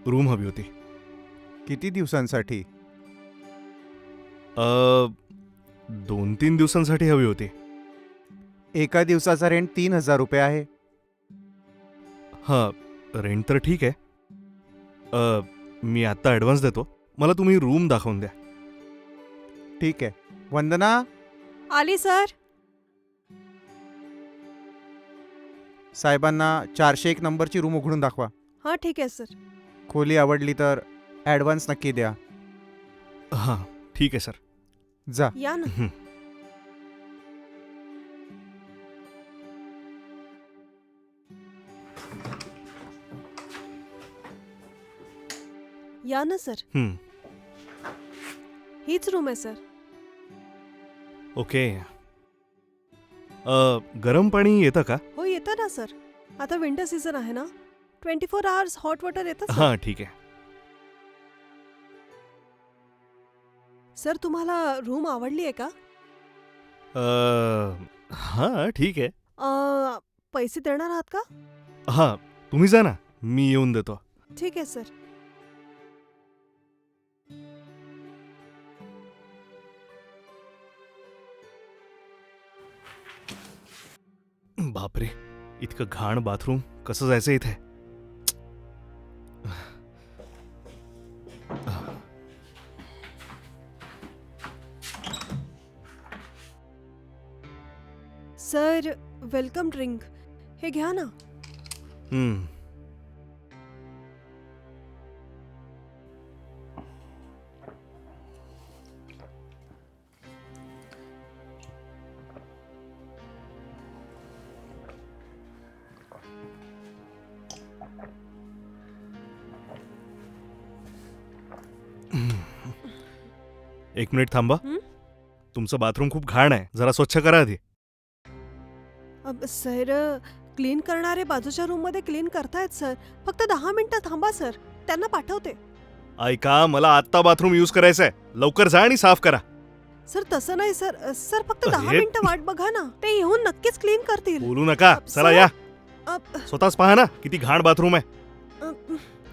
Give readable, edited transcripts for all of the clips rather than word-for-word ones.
Room हवी होती. किती दिवसांसाठी? 2-3 दिवसांसाठी हवी होती. एका दिवसाचा रेंट 3,000 रुपये आहे. हां, रेंट तर ठीक आहे. मी आत्ता ॲडव्हान्स देतो. मला तुम्ही रूम दाखवून द्या. ठीक आहे. वंदना, आली सर. साहेबांना 401 नंबरची रूम उघडून दाखवा. हां ठीक आहे सर. खोली आवडली तर ॲडव्हान्स नक्की द्या. हां, ठीक आहे सर. जा. या ना. हं. या ना सर. हं. हीच रूम आहे सर. ओके. गरम पाणी येतं का? हो येतं ना सर. आता विंटर सीझन आहे ना. 24 आवर्स हॉट वॉटर येतं सर. हां, ठीक आहे. सर तुम्हाला रूम आवडली आहे का? हां, ठीक आहे. पैसे देणार आहात का? हां, तुम्ही जा ना. मी येऊन देतो. ठीक आहे सर. बापरे, इतकं घाण बाथरूम. कसं जायचं इथे? सर वेलकम ड्रिंक हे घ्या ना. हं. एक मिनिट थांबा. हं? तुमचं बाथरूम खूप घाण आहे. जरा स्वच्छ करा आधी. सर क्लीन करणारे बाजूच्या रूम मध्ये क्लीन करतायत सर. फक्त 10 मिनिटं थांबा सर. त्यांना पाठवते. ऐका, मला आत्ता बाथरूम यूज करायचं आहे. लवकर जा आणि साफ करा. सर तसं नाही सर. सर फक्त 10 अरे. मिनिटं वाट बघा ना. ते येऊन नक्कीच क्लीन करतील. बोलू नका. चला सर. या. अ, स्वतःच पहा ना किती घाण बाथरूम आहे. अ,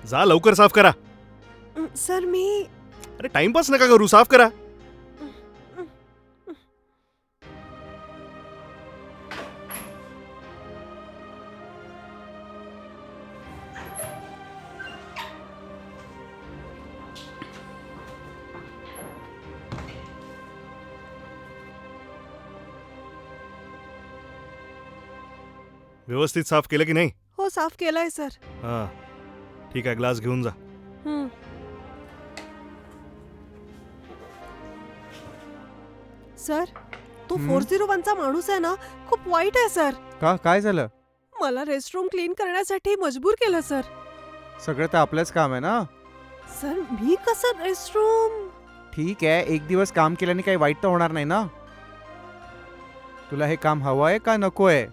जा लवकर साफ करा. सर मी अरे टाइमपास नका करू, साफ करा. व्यवस्थित साफ केलं की नाही? हो साफ केलंय सर. हां, ठीक आहे. ग्लास घेऊन जा. हं. सर तो 401चा माणूस आहे ना खूप वाईट आहे सर. का? काय झालं? मला रेस्टरूम क्लीन करण्यासाठी मजबूर केलं सर. सगळं तर आपलंच काम आहे ना. सर मी कसं रेस्टरूम? ठीक आहे, एक दिवस काम केल्याने काही वाईट तर होणार नाही ना. तुला हे काम हवं आहे का नको आहे?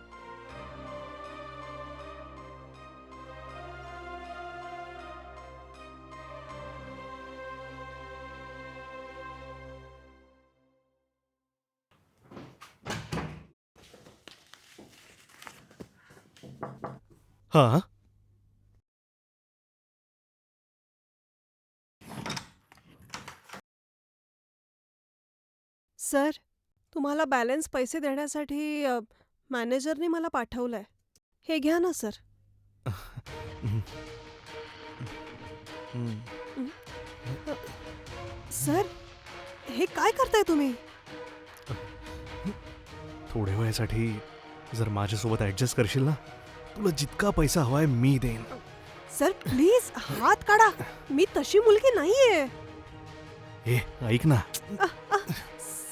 हां. सर तुम्हाला बॅलन्स पैसे देण्यासाठी मॅनेजरने मला पाठवलंय. हे घ्या ना सर. सर हे काय करताय तुम्ही? थोड्या वेळासाठी जर माझ्यासोबत ऍडजस्ट करशील ना, तुला जितका पैसा हवाय मी देईन. सर प्लीज हात काढा. मी तशी मुलगी नाहीये. हे ऐक ना.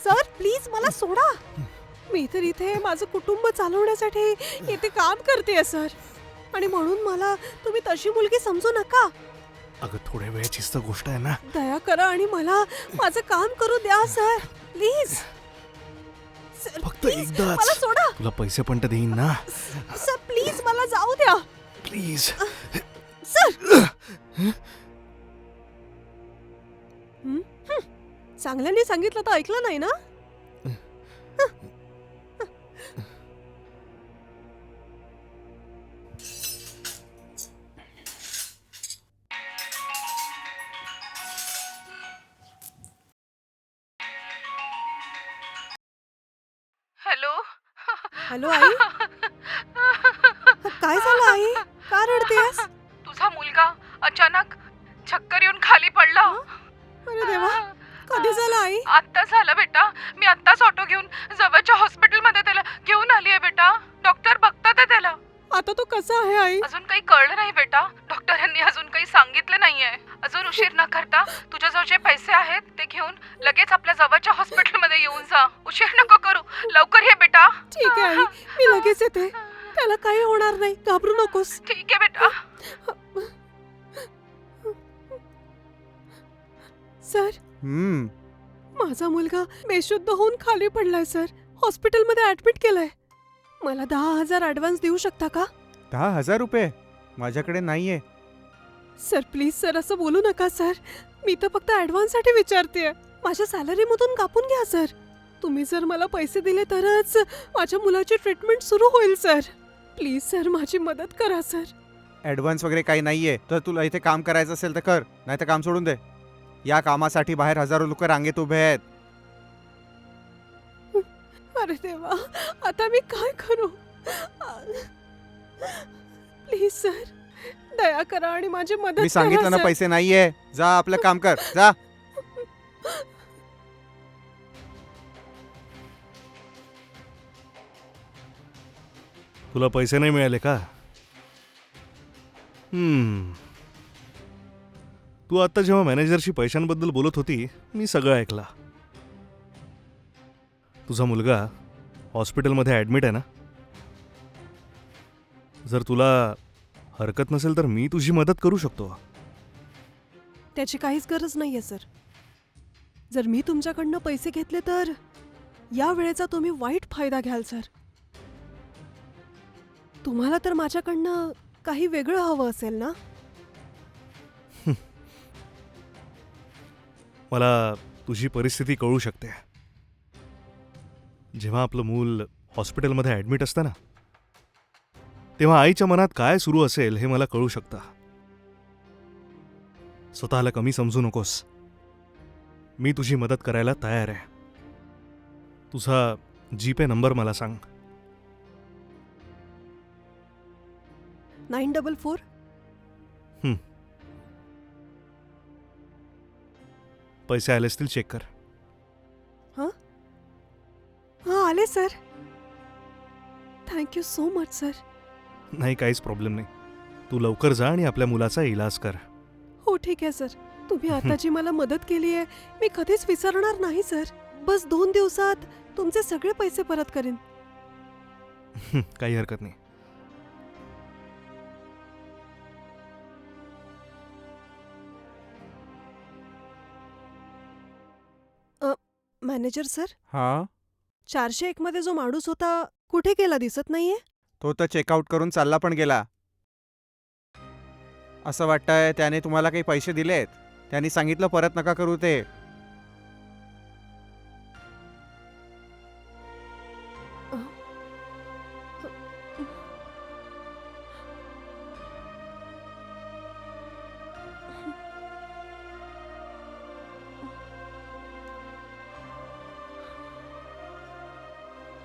सर प्लीज मला सोडा. मी तर इथे माझं कुटुंब चालवण्यासाठी इथे काम करतेय सर. आणि म्हणून मला तुम्ही तशी मुलगी समजू नका. अगं थोड्या वेळाचीच तर गोष्ट आहे ना. दया करा आणि मला माझं काम करू द्या सर. प्लीज सर, फक्त प्लीज, एकदाच. मला सोडा. तुला पैसे पण तर देईन ना. सर प्लीज मला जाऊ द्या. प्लीज. सर चांगल्याने सांगितलं तर ऐकलं नाही ना. हॅलो आई काय झालं आई का रडतेस तुझा मुलगा अचानक चक्कर येऊन खाली पडला. अरे देवा कधी झालं आई आत्ता झालं बेटा. मी आत्ताच ऑटो घेऊन जवळच्या हॉस्पिटलमध्ये त्याला घेऊन आली आहे बेटा. डॉक्टर बघतात आहे त्याला. आता तो कसा आहे आई अजून काही कळलं नाही बेटा. डॉक्टरांनी अजून काही सांगितलं नाहीये. अजून उशीर न करता तुझ्याजवळ जे पैसे आहेत ते घेऊन लगेच आपल्या जवळच्या हॉस्पिटलमध्ये येऊन जा. उशीर नको करू. लवकर ये बेटा. ठीक आहे आई मी लगेच येते त्याला काही होणार नाही घाबरू नकोस ठीक आहे बेटा. सर माझा मुलगा बेशुद्ध होऊन खाली पडलाय सर. हॉस्पिटलमध्ये ऍडमिट केलंय. मला 10,000 ऍडव्हान्स देऊ शकता का 10,000 रुपये माझ्याकडे नाहीये. सर प्लीज सर असं बोलू नका सर. मी तर फक्त ऍडव्हान्स साठी विचारते. माझ्या सॅलरी मधून कापून घ्या सर. तुम्ही जर मला पैसे दिले तरच माझ्या मुलाची ट्रीटमेंट सुरू होईल सर. प्लीज सर माझी मदत करा सर. ऍडव्हान्स वगैरे काही नाहीये. तर तुला इथे काम करायचं असेल तर कर, नाही तर काम सोडून दे. या कामासाठी बाहेर हजारो लोक रांगेत उभे आहेत. अरे देवा आता मी काय करू. प्लीज सर दया करा आणि माझी मदत मी सांगितलं ना करा, पैसे नाहीये. जा आपलं काम कर जा. तुला पैसे नाही मिळाले का? तू आता जेव्हा मॅनेजरशी पैशांबद्दल बोलत होती मी सगळं ऐकला. तुझा मुलगा हॉस्पिटलमध्ये ॲडमिट आहे ना? जर तुला हरकत नसेल तर मी तुझी मदत करू शकतो. त्याची काहीच गरज नाहीये सर. जर मी तुमच्याकडनं पैसे घेतले तर या वेळेचा तुम्ही वाईट फायदा घ्याल सर. तुम्हाला तर माझ्याकडनं काही वेगळं हवं असेल ना. मला तुझी परिस्थिती कळू शकते. जेव्हा आपलं मूल हॉस्पिटलमध्ये ॲडमिट असतं ना तेव्हा आईच्या मनात काय सुरू असेल हे मला कळू शकतं. स्वतःला कमी समजू नकोस. मी तुझी मदत करायला तयार आहे. तुझा जीपे नंबर मला सांग. 944 पैसे आले असतील चेक कर. हां आले sir. Thank you so much sir. नाही काहीच प्रॉब्लेम नाही. तू लवकर जा आणि आपल्या मुलाचा इलाज कर. हो ठीक आहे सर. तुम्ही आता जी मला मदत केली आहे मी कधीच विसरणार नाही सर. बस 2 दिवसात तुमचे सगळे पैसे परत करेन. काही हरकत नाही. मॅनेजर सर हा 401 मध्ये जो माणूस होता कुठे गेला दिसत नाहीये. तो तर चेकआउट करून चालला पण गेला. असं वाटतंय त्याने तुम्हाला काही पैसे दिलेत. त्यांनी सांगितलं परत नका करू ते.